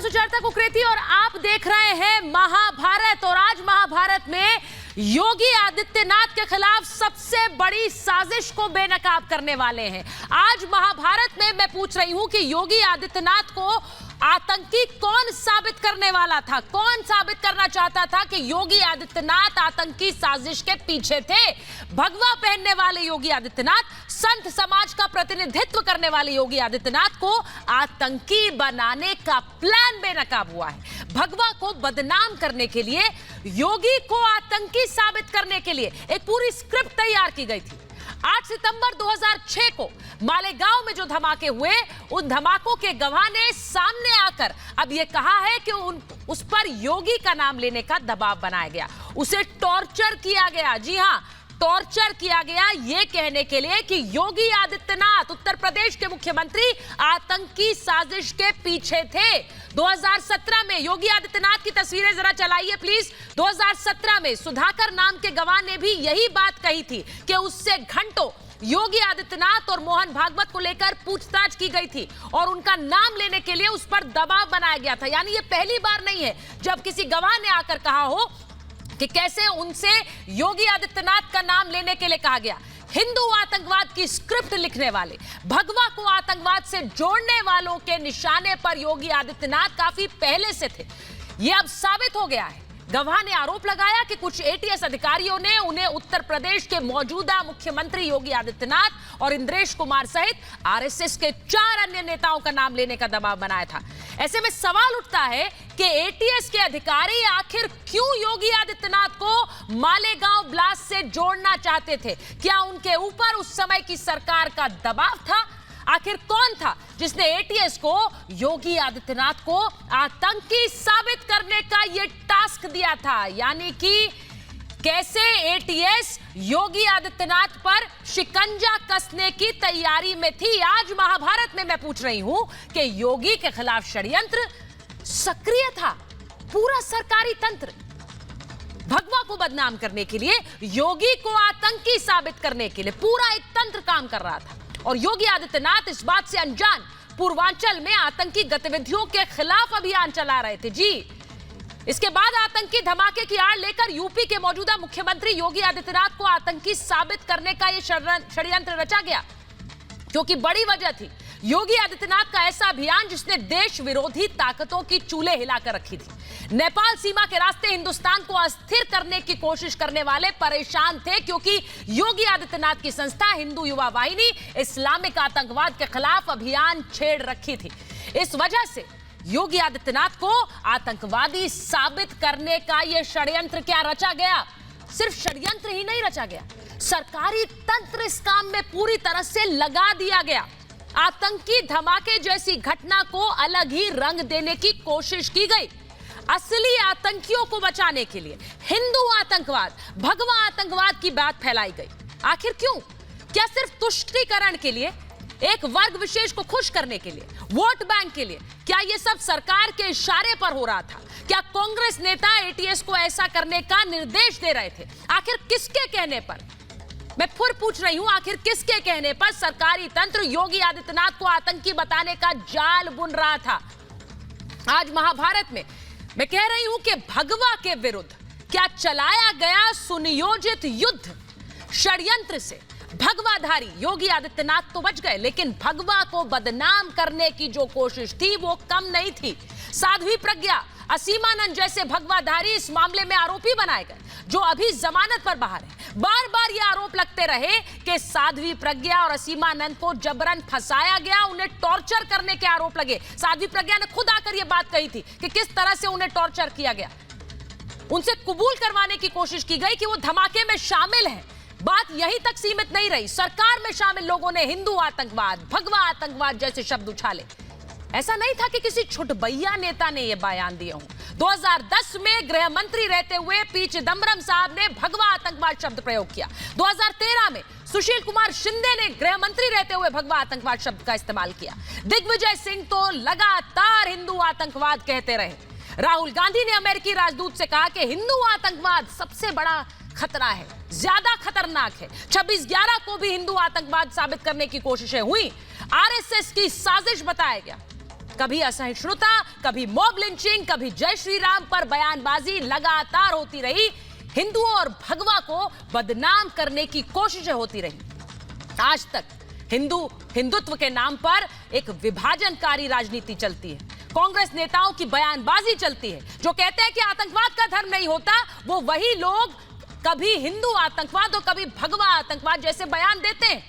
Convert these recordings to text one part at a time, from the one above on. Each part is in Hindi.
सुचेता कुकरेती और आप देख रहे हैं महाभारत। और आज महाभारत में योगी आदित्यनाथ के खिलाफ सबसे बड़ी साजिश को बेनकाब करने वाले हैं। आज महाभारत में मैं पूछ रही हूं कि योगी आदित्यनाथ को आतंकी कौन साबित करने वाला था, कौन साबित करना चाहता था कि योगी आदित्यनाथ आतंकी साजिश के पीछे थे। भगवा पहनने वाले योगी आदित्यनाथ, संत समाज का प्रतिनिधित्व करने वाले योगी आदित्यनाथ को आतंकी बनाने का प्लान बेनकाब हुआ है। भगवा को बदनाम करने के लिए, योगी को आतंकी साबित करने के लिए एक पूरी स्क्रिप्ट तैयार की गई थी। 8 सितंबर 2006 को मालेगांव में जो धमाके हुए, उन धमाकों के गवाह ने सामने आकर अब यह कहा है कि उस पर योगी का नाम लेने का दबाव बनाया गया, उसे टॉर्चर किया गया। जी हां, टॉर्चर किया गया ये कहने के लिए कि योगी आदित्यनाथ, उत्तर प्रदेश के मुख्यमंत्री, आतंकी साजिश के पीछे थे। 2017 में योगी आदित्यनाथ की तस्वीरें जरा चलाइए प्लीज। 2017 में सुधाकर नाम के गवाह ने भी यही बात कही थी कि उससे घंटों योगी आदित्यनाथ और मोहन भागवत को लेकर पूछताछ की गई थी और उनका नाम लेने के लिए उस पर दबाव बनाया गया था। यानी ये पहली बार नहीं है जब किसी गवाह ने आकर कहा हो कि कैसे उनसे योगी आदित्यनाथ का नाम लेने के लिए कहा गया। हिंदू आतंकवाद की स्क्रिप्ट लिखने वाले, भगवा को आतंकवाद से जोड़ने वालों के निशाने पर योगी आदित्यनाथ काफी पहले से थे। यह अब साबित हो गया है। गवाह ने आरोप लगाया कि कुछ एटीएस अधिकारियों ने उन्हें उत्तर प्रदेश के मौजूदा मुख्यमंत्री योगी आदित्यनाथ और इंद्रेश कुमार सहित आरएसएस के 4 अन्य नेताओं का नाम लेने का दबाव बनाया था। ऐसे में सवाल उठता है कि एटीएस के अधिकारी आखिर क्यों योगी आदित्यनाथ को मालेगांव ब्लास्ट से जोड़ना चाहते थे? क्या उनके ऊपर उस समय की सरकार का दबाव था? आखिर कौन था जिसने एटीएस को योगी आदित्यनाथ को आतंकी साबित करने का यह टास्क दिया था? यानी कि कैसे एटीएस योगी आदित्यनाथ पर शिकंजा कसने की तैयारी में थी। आज महाभारत में मैं पूछ रही हूं कि योगी के खिलाफ षड्यंत्र सक्रिय था, पूरा सरकारी तंत्र भगवा को बदनाम करने के लिए, योगी को आतंकी साबित करने के लिए पूरा एक तंत्र काम कर रहा था। और योगी आदित्यनाथ इस बात से अनजान पूर्वांचल में आतंकी गतिविधियों के खिलाफ अभियान चला रहे थे। जी, इसके बाद आतंकी धमाके की आड़ लेकर यूपी के मौजूदा मुख्यमंत्री योगी आदित्यनाथ को आतंकी साबित करने का यह षड्यंत्र रचा गया, क्योंकि बड़ी वजह थी योगी आदित्यनाथ का ऐसा अभियान जिसने देश विरोधी ताकतों की चूल्हे हिलाकर रखी थी। नेपाल सीमा के रास्ते हिंदुस्तान को अस्थिर करने की कोशिश करने वाले परेशान थे, क्योंकि योगी आदित्यनाथ की संस्था हिंदू युवा वाहिनी इस्लामिक आतंकवाद के खिलाफ अभियान छेड़ रखी थी। इस वजह से योगी आदित्यनाथ को आतंकवादी साबित करने का यह षड्यंत्र क्या रचा गया? सिर्फ षड्यंत्र ही नहीं रचा गया, सरकारी तंत्र इस काम में पूरी तरह से लगा दिया गया। आतंकी धमाके जैसी घटना को अलग ही रंग देने की कोशिश की गई। असली आतंकियों को बचाने के लिए हिंदू आतंकवाद, भगवा आतंकवाद की बात फैलाई गई। आखिर क्यों? क्या सिर्फ तुष्टीकरण के लिए, एक वर्ग विशेष को खुश करने के लिए, वोट बैंक के लिए? क्या यह सब सरकार के इशारे पर हो रहा था? क्या कांग्रेस नेता एटीएस को ऐसा करने का निर्देश दे रहे थे? आखिर किसके कहने पर, मैं फिर पूछ रही हूं, आखिर किसके कहने पर सरकारी तंत्र योगी आदित्यनाथ को आतंकी बताने का जाल बुन रहा था? आज महाभारत में मैं कह रही हूं कि भगवा के विरुद्ध क्या चलाया गया सुनियोजित युद्ध, षड्यंत्र से भगवाधारी योगी आदित्यनाथ तो बच गए, लेकिन भगवा को बदनाम करने की जो कोशिश थी वो कम नहीं थी। साध्वी प्रज्ञा, असीमानंद जैसे भगवाधारी इस मामले में आरोपी बनाए गए, जो अभी जमानत पर बाहर है। बार बार ये आरोप लगते रहे कि साध्वी प्रज्ञा और असीमानंद को जबरन फंसाया गया, उन्हें टॉर्चर करने के आरोप लगे। साध्वी प्रज्ञा ने खुद आकर यह बात कही थी कि किस तरह से उन्हें टॉर्चर किया गया। उनसे कबूल करवाने की कोशिश की गई कि वो धमाके में शामिल हैं। बात यहीं तक सीमित नहीं रही, सरकार में शामिल लोगों ने हिंदू आतंकवाद, भगवा आतंकवाद जैसे शब्द उछाले। ऐसा नहीं था कि किसी छुटभैया नेता ने यह बयान दिए हों। 2010 में गृह मंत्री रहते हुए पी चिदंबरम साहब ने भगवा आतंकवाद शब्द प्रयोग किया। 2013 में सुशील कुमार शिंदे ने गृह मंत्री रहते हुए भगवा आतंकवाद शब्द का इस्तेमाल किया। दिग्विजय सिंह तो लगातार हिंदू आतंकवाद कहते रहे। राहुल गांधी ने अमेरिकी राजदूत से कहा कि हिंदू आतंकवाद सबसे बड़ा खतरा है, ज्यादा खतरनाक है। 26/11 को भी हिंदू आतंकवाद साबित करने की कोशिशें हुई, आरएसएस की साजिश बताया गया। कभी असहिष्णुता, कभी मॉब लिंचिंग, कभी जय श्री राम पर बयानबाजी लगातार होती रही। हिंदुओं और भगवा को बदनाम करने की कोशिशें होती रही। आज तक हिंदुत्व के नाम पर एक विभाजनकारी राजनीति चलती है। कांग्रेस नेताओं की बयानबाजी चलती है जो कहते हैं कि आतंकवाद का धर्म नहीं होता। वो वही लोग कभी हिंदू आतंकवाद और कभी भगवा आतंकवाद जैसे बयान देते हैं।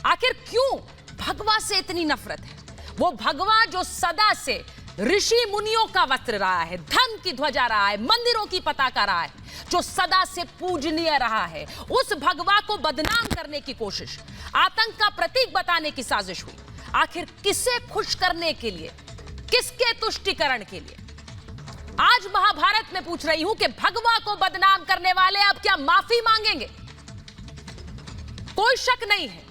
आखिर क्यों भगवा से इतनी नफरत है? वो भगवा जो सदा से ऋषि मुनियों का वस्त्र रहा है, धर्म की ध्वजा रहा है, मंदिरों की पताका रहा है, जो सदा से पूजनीय रहा है, उस भगवा को बदनाम करने की कोशिश, आतंक का प्रतीक बताने की साजिश हुई। आखिर किसे खुश करने के लिए, किसके तुष्टीकरण के लिए? आज महाभारत में पूछ रही हूं कि भगवा को बदनाम करने वाले अब क्या माफी मांगेंगे? कोई शक नहीं है,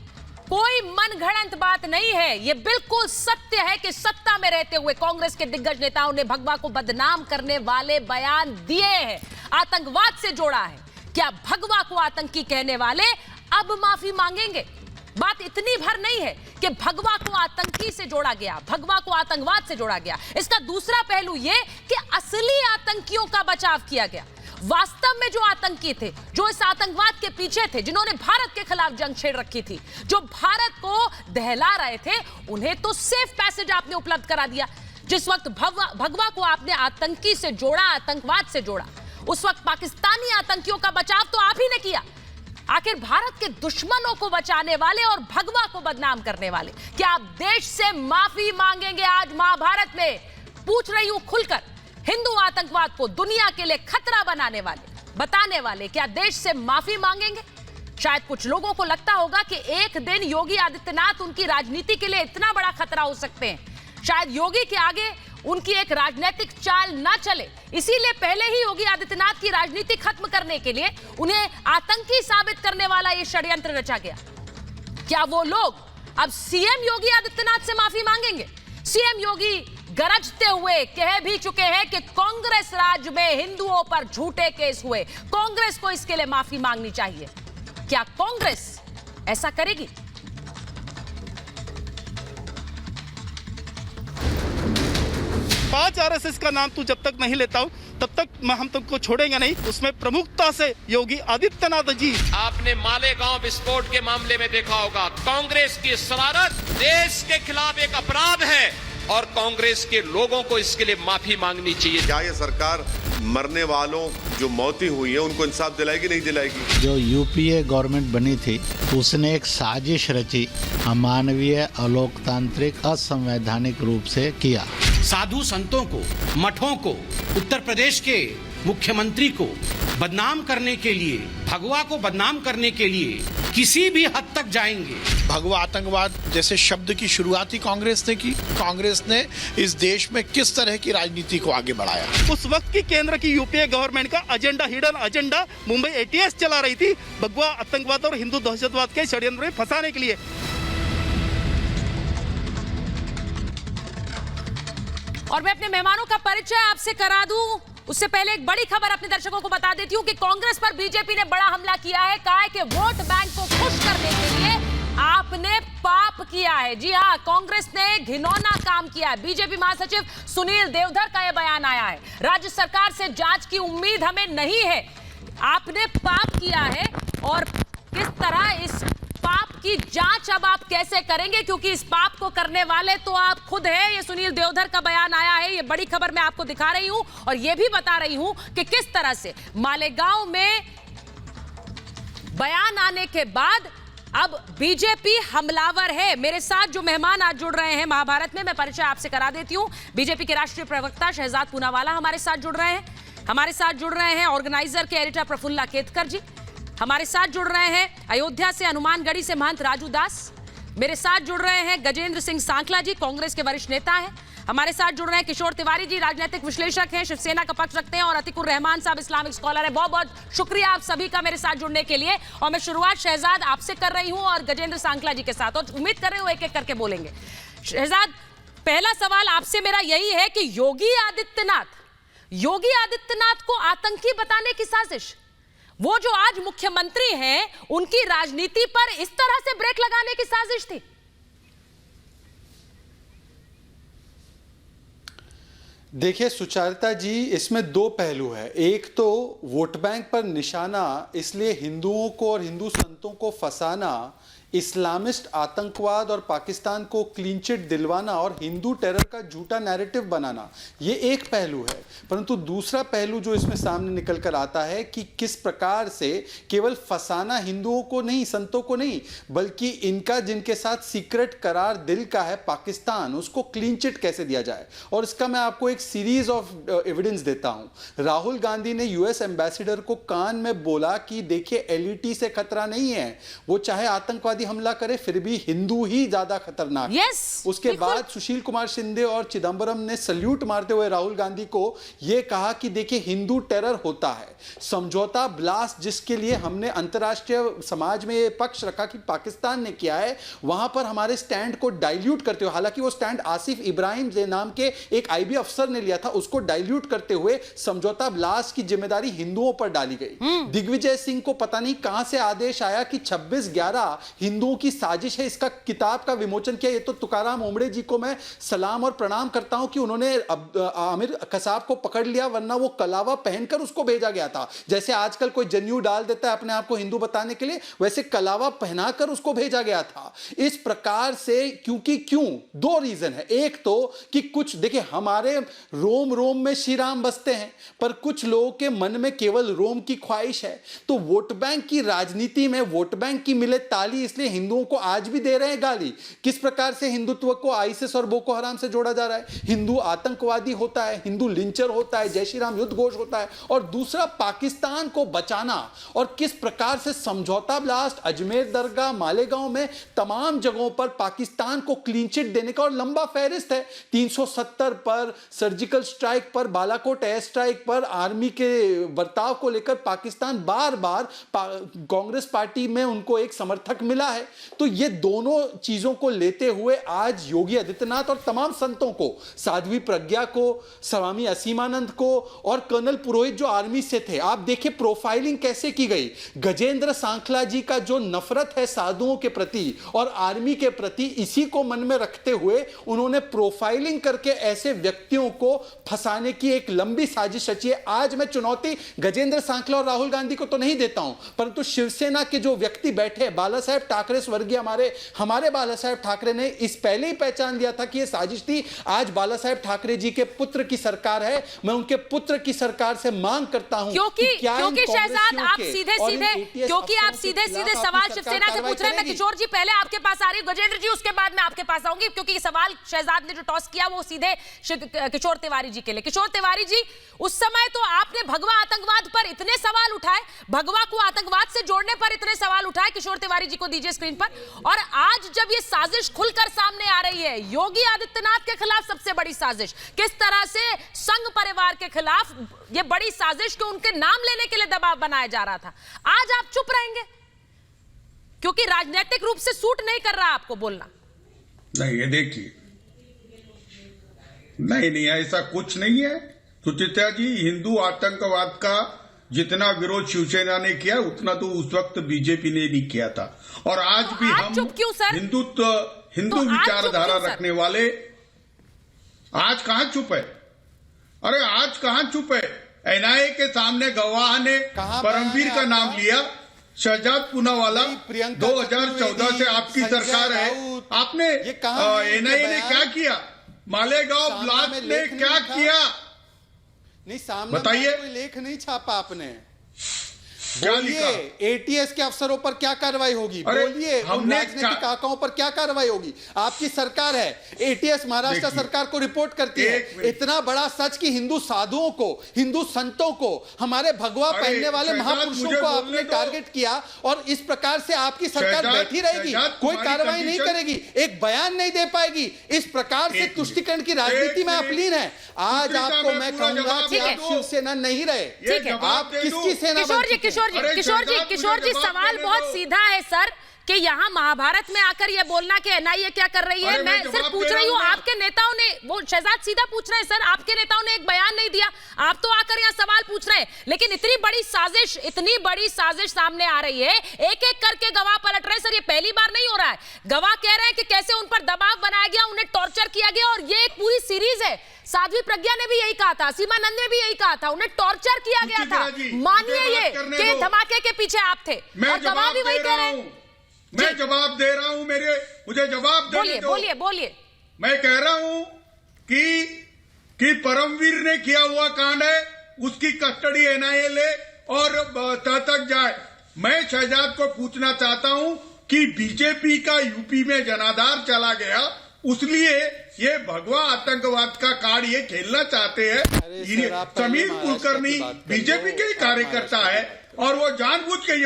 कोई मनगढ़ंत बात नहीं है। यह बिल्कुल सत्य है कि सत्ता में रहते हुए कांग्रेस के दिग्गज नेताओं ने भगवा को बदनाम करने वाले बयान दिए हैं, आतंकवाद से जोड़ा है। क्या भगवा को आतंकी कहने वाले अब माफी मांगेंगे? बात इतनी भर नहीं है कि भगवा को आतंकी से जोड़ा गया, भगवा को आतंकवाद से जोड़ा गया। इसका दूसरा पहलू यह कि असली आतंकियों का बचाव किया गया। वास्तव में जो आतंकी थे, जो इस आतंकवाद के पीछे थे, जिन्होंने भारत के खिलाफ जंग छेड़ रखी थी, जो भारत को दहला रहे थे, उन्हें तो सेफ पैसेज आपने उपलब्ध करा दिया। जिस वक्त भगवा को आपने आतंकी से जोड़ा, आतंकवाद से जोड़ा, उस वक्त पाकिस्तानी आतंकियों का बचाव तो आप ही ने किया। आखिर भारत के दुश्मनों को बचाने वाले और भगवा को बदनाम करने वाले क्या आप देश से माफी मांगेंगे? आज महाभारत में पूछ रही हूं खुलकर, हिंदू आतंकवाद को दुनिया के लिए खतरा बताने वाले क्या देश से माफी मांगेंगे? शायद कुछ लोगों को लगता होगा कि एक दिन योगी आदित्यनाथ उनकी राजनीति के लिए इतना बड़ा खतरा हो सकते हैं। शायद योगी के आगे उनकी एक राजनीतिक चाल ना चले, इसीलिए पहले ही योगी आदित्यनाथ की राजनीति खत्म करने के लिए उन्हें आतंकी साबित करने वाला यह षड्यंत्र रचा गया। क्या वो लोग अब सीएम योगी आदित्यनाथ से माफी मांगेंगे? सीएम योगी गरजते हुए कह भी चुके हैं कि कांग्रेस राज में हिंदुओं पर झूठे केस हुए, कांग्रेस को इसके लिए माफी मांगनी चाहिए। क्या कांग्रेस ऐसा करेगी? पांच आरएसएस का नाम तू जब तक नहीं लेता हूं तब तक हम तुमको छोड़ेंगे नहीं। उसमें प्रमुखता से योगी आदित्यनाथ जी। आपने मालेगांव विस्फोट के मामले में देखा होगा, कांग्रेस की शरारत देश के खिलाफ एक अपराध है और कांग्रेस के लोगों को इसके लिए माफी मांगनी चाहिए। क्या ये सरकार मरने वालों जो मौतें हुई है उनको इंसाफ दिलाएगी, नहीं दिलाएगी? जो यूपीए गवर्नमेंट बनी थी उसने एक साजिश रची, अमानवीय, अलोकतांत्रिक, असंवैधानिक रूप से किया। साधु संतों को, मठों को, उत्तर प्रदेश के मुख्यमंत्री को बदनाम करने के लिए, भगवा को बदनाम करने के लिए किसी भी हद तक जाएंगे। भगवा आतंकवाद जैसे शब्द की शुरुआत ही कांग्रेस ने की। कांग्रेस ने इस देश में किस तरह की राजनीति को आगे बढ़ाया। उस वक्त की केंद्र की यूपीए गवर्नमेंट का agenda, hidden agenda, Mumbai ATS चला रही थी भगवा आतंकवाद और हिंदू दहशतवाद के षड्यंत्र में फंसाने के लिए। और मैं अपने मेहमानों का परिचय आपसे करा दूं, उससे पहले एक बड़ी खबर अपने दर्शकों को बता देती हूं कि कांग्रेस पर बीजेपी ने बड़ा हमला किया है। कहा है कि वोट बैंक को खुश करने के लिए आपने पाप किया है। जी हां, कांग्रेस ने घिनौना काम किया है। बीजेपी महासचिव सुनील देवधर का यह बयान आया है। राज्य सरकार से जांच की उम्मीद हमें नहीं है, आपने पाप किया है। और किस तरह इस पाप की जांच अब आप कैसे करेंगे, क्योंकि इस पाप को करने वाले तो आप खुद हैं। ये सुनील देवधर का बयान आया है, ये बड़ी खबर मैं आपको दिखा रही हूं और ये भी बता रही हूं कि किस तरह से मालेगांव में बयान आने के बाद अब बीजेपी हमलावर है। मेरे साथ जो मेहमान आज जुड़ रहे हैं महाभारत में, मैं परिचय आपसे करा देती हूं। बीजेपी के राष्ट्रीय प्रवक्ता शहजाद पूनावाला हमारे साथ जुड़ रहे हैं। हमारे साथ जुड़ रहे हैं ऑर्गेनाइजर के एडिटर प्रफुल्ला केतकर जी। हमारे साथ जुड़ रहे हैं अयोध्या से, हनुमानगढ़ी से महंत राजू दास। मेरे साथ जुड़ रहे हैं गजेंद्र सिंह सांखला जी, कांग्रेस के वरिष्ठ नेता हैं। हमारे साथ जुड़ रहे हैं किशोर तिवारी जी, राजनीतिक विश्लेषक हैं, शिवसेना का पक्ष रखते हैं। और अतिकुर रहमान साहब इस्लामिक स्कॉलर हैं। बहुत बहुत शुक्रिया आप सभी का मेरे साथ जुड़ने के लिए। और मैं शुरुआत शहजाद आपसे कर रही हूं और गजेंद्र सांखला जी के साथ, और उम्मीद कर रही हूं एक एक करके बोलेंगे। शहजाद, पहला सवाल आपसे मेरा यही है कि योगी आदित्यनाथ को आतंकी बताने की साजिश, वो जो आज मुख्यमंत्री हैं, उनकी राजनीति पर इस तरह से ब्रेक लगाने की साजिश थी? देखिए सुचारिता जी, इसमें दो पहलू है। एक तो वोट बैंक पर निशाना, इसलिए हिंदुओं को और हिंदू संतों को फंसाना, इस्लामिस्ट आतंकवाद और पाकिस्तान को क्लीन चिट दिलवाना और हिंदू टेरर का झूठा नैरेटिव बनाना, ये एक पहलू है। परंतु दूसरा पहलू जो इसमें सामने निकल कर आता है कि किस प्रकार से केवल फंसाना हिंदुओं को नहीं, संतों को नहीं, बल्कि इनका जिनके साथ सीक्रेट करार दिल का है पाकिस्तान, उसको क्लीन चिट कैसे दिया जाए। और इसका मैं आपको एक सीरीज ऑफ एविडेंस देता हूं। राहुल गांधी ने यूएस एम्बेसडर को कान में बोला कि देखिए एलईटी से खतरा नहीं है, वो चाहे आतंकवादी हमला करे फिर भी हिंदू ही ज्यादा खतरनाक है। उसके बाद सुशील कुमार शिंदे और चिदंबरम ने सल्यूट मारते हुए राहुल गांधी को यह कहा कि देखिए हिंदू टेरर होता है। समझौता ब्लास्ट जिसके लिए हमने अंतर्राष्ट्रीय समाज में यह पक्ष रखा कि पाकिस्तान ने किया है, वहां पर हमारे स्टैंड को डाइल्यूट करते हुए, हालांकि वो स्टैंड आसिफ इब्राहिम नाम के एक आईबी अफसर ने लिया था, उसको डाइल्यूट करते हुए समझौता ब्लास्ट की जिम्मेदारी हिंदुओं पर डाली गई। दिग्विजय सिंह को पता नहीं कहां से आदेश आया कि 26/11 हिंदुओं की साजिश है, इसका किताब का विमोचन किया। ये तो तुकाराम ओमड़े जी को मैं सलाम और प्रणाम करता हूं कि उन्होंने आमिर कसाब को पकड़ लिया, वरना वो कलावा पहनकर उसको भेजा गया था। जैसे आजकल कोई जनेऊ डाल देता है अपने आप को हिंदू बताने के लिए, वैसे कलावा पहनाकर उसको भेजा गया था। इस प्रकार से क्यों दो रीजन है। एक तो कि कुछ देखिए हमारे रोम रोम में श्री राम बसते हैं, पर कुछ लोगों के मन में केवल रोम की ख्वाहिश है। तो वोट बैंक की राजनीति में वोट बैंक की मिले ताली, इसलिए हिंदुओं को आज भी दे रहे हैं गाली। किस प्रकार से हिंदुत्व को आईएसआईएस और बोको हराम से जोड़ा जा रहा है। हिंदू आतंकवादी होता है, हिंदू लिंचर होता है, जय श्री राम युद्ध घोष होता है। और दूसरा पाकिस्तान को बचाना, और किस प्रकार से समझौता ब्लास्ट, अजमेर दरगाह, मालेगांव में तमाम जगहों पर पाकिस्तान को क्लीन चिट देने का और लंबा फहरिस्त है। 370 पर, सर्जिकल स्ट्राइक पर, बालाकोट एयर स्ट्राइक पर, आर्मी के बर्ताव को लेकर पाकिस्तान बार बार कांग्रेस पार्टी में उनको एक समर्थक मिला है। तो ये दोनों चीजों को लेते हुए आज योगी आदित्यनाथ और तमाम संतों को, साध्वी प्रज्ञा को, स्वामी असीमानंद को और कर्नल पुरोहित जो आर्मी से थे, आप देखिए प्रोफाइलिंग कैसे की गई। गजेंद्र सांखला जी का जो नफरत है साधुओं के प्रति और आर्मी के प्रति, इसी को मन में रखते हुए उन्होंने प्रोफाइलिंग करके ऐसे व्यक्तियों को फंसाने की एक लंबी साजिश रची है। आज मैं चुनौती गजेंद्र सांखला और राहुल गांधी को तो नहीं देता हूं, परंतु शिवसेना के जो व्यक्ति बैठे, बाला साहेब ठाकरे स्वर्गीय हमारे बाला साहेब ठाकरे ने इस पहले ही पहचान लिया था कि यह साजिश थी। आज बाला साहेब ठाकरे जी के पुत्र की सरकार है, मैं उनके पुत्र की सरकार से मांग करता हूं क्योंकि शहजाद आप सीधे सीधे सवाल शिवसेना से पूछ रहे हैं। मैं किशोर जी पहले आपके पास आ रही हूं, गजेंद्र जी उसके बाद मैं आपके पास आऊंगी, क्योंकि ये सवाल शहजाद ने जो टॉस किया वो सीधे किशोर तिवारी जी के लिए। किशोर तिवारी जी, उस समय तो आपने भगवा आतंकवाद पर इतने सवाल उठाए, भगवा को आतंकवाद से जोड़ने पर इतने सवाल उठाए, किशोर तिवारी जी को दीजिए स्क्रीन पर। और आज जब ये साजिश खुलकर सामने आ रही है, योगी आदित्यनाथ के खिलाफ सबसे बड़ी साजिश, किस तरह से संघ परिवार के खिलाफ ये बड़ी साजिश को उनके नाम लेने के लिए दबाव बनाया जा रहा था, आज आप चुप रहेंगे क्योंकि राजनीतिक रूप से सूट नहीं कर रहा आपको बोलना? नहीं, ये देखिए, नहीं ऐसा कुछ नहीं है सुचित्रा जी। हिंदू आतंकवाद का जितना विरोध शिवसेना ने किया उतना तो उस वक्त बीजेपी ने नहीं किया था। और आज भी हम हिंदू विचारधारा रखने वाले आज कहां चुप है? अरे आज कहां चुप है? एनआईए के सामने गवाह ने परमवीर का नाम लिया, शहजाद पूनावाला, 2014 से आपकी सरकार है, आपने एनआईए ने क्या किया? मालेगांव ब्लास्ट ने क्या किया? नहीं, सामने कोई लेख नहीं छापा आपने। बोलिए एटीएस के अफसरों पर क्या कार्रवाई होगी, बोलिए उन राजनीतिक आकाओं पर क्या कार्रवाई होगी। आपकी सरकार है, एटीएस महाराष्ट्र सरकार को रिपोर्ट करती है। इतना बड़ा सच कि हिंदू साधुओं को, हिंदू संतों को, हमारे भगवा पहनने वाले महापुरुषों को आपने टारगेट किया, और इस प्रकार से आपकी सरकार बैठी रहेगी, कोई कार्रवाई नहीं करेगी, एक बयान नहीं दे पाएगी। इस प्रकार से तुष्टीकरण की राजनीति में आप लीन है। आज आपको मैं कहूंगा कि आप शिवसेना नहीं रहे, आप किसकी सेना? किशोर जी सवाल बहुत सीधा है सर, कि यहाँ महाभारत में आकर ये बोलना कि एनआईए क्या कर रही है। मैं सिर्फ पूछ रही हूँ, आपके नेताओं ने, वो शहजाद सीधा पूछ रहे हैं सर, आपके नेताओं ने एक बयान नहीं दिया, आप तो आकर यहाँ सवाल पूछ रहे हैं। लेकिन इतनी बड़ी साजिश सामने आ रही है, एक एक करके गवाह पलट रहे हैं। सर ये पहली बार नहीं हो रहा है, गवाह कह रहे हैं कि कैसे उन पर दबाव बनाया गया, उन्हें टॉर्चर किया गया, और ये एक पूरी सीरीज है। साध्वी प्रज्ञा ने भी यही कहा था, सीमानंद ने भी यही कहा था, उन्हें टॉर्चर किया गया था। मानिए ये कि धमाके के पीछे आप थे और गवाह भी वही कह रहे हैं। मैं जवाब दे रहा हूं, मुझे जवाब देने दो। बोलिए। मैं कह रहा हूं कि परमवीर ने किया हुआ कांड है, उसकी कस्टडी एनआईए ले और तह तक जाए। मैं शहजाद को पूछना चाहता हूं कि बीजेपी का यूपी में जनाधार चला गया, उसलिए ये भगवा आतंकवाद का कार्ड ये खेलना चाहते हैं। समीर कुलकर्णी बीजेपी के ही कार्यकर्ता है और वो जानबूझ के